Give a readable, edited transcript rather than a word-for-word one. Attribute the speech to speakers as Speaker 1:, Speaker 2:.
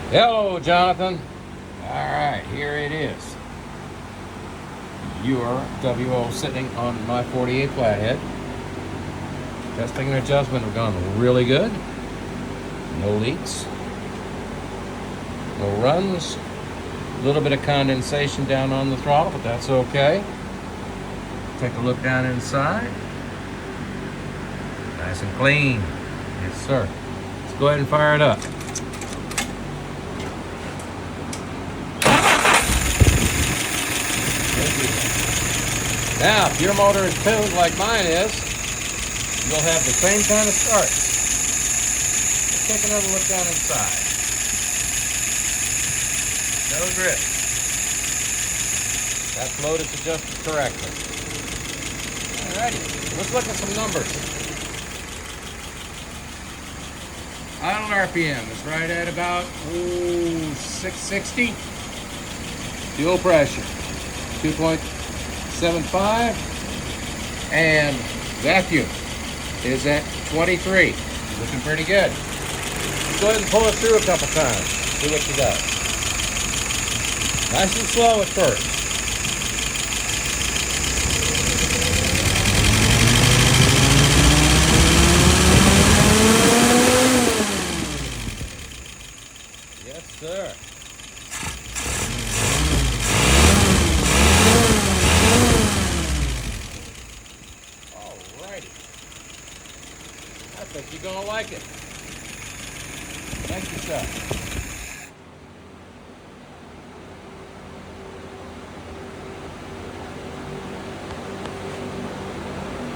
Speaker 1: Hello, Jonathan. All right, here it is. Your WO sitting on my 48 flathead. Testing and adjustment have gone really good. No leaks, no runs. A little bit of condensation down on the throttle, but that's okay. Take a look down inside. Nice and clean. Yes, sir. Let's go ahead and fire it up. Now, if your motor is tuned like mine is, you'll have the same kind of start. Let's take another look down inside. No drip. That float is adjusted correctly. Alrighty, let's look at some numbers. Idle RPM is right at about 660. Fuel pressure, 2.75. And vacuum is at 23. Looking pretty good. Let's go ahead and pull it through a couple times. See what she does. Nice and slow at first. Yes, sir. Alrighty. I think you're gonna like it. Thank you, sir.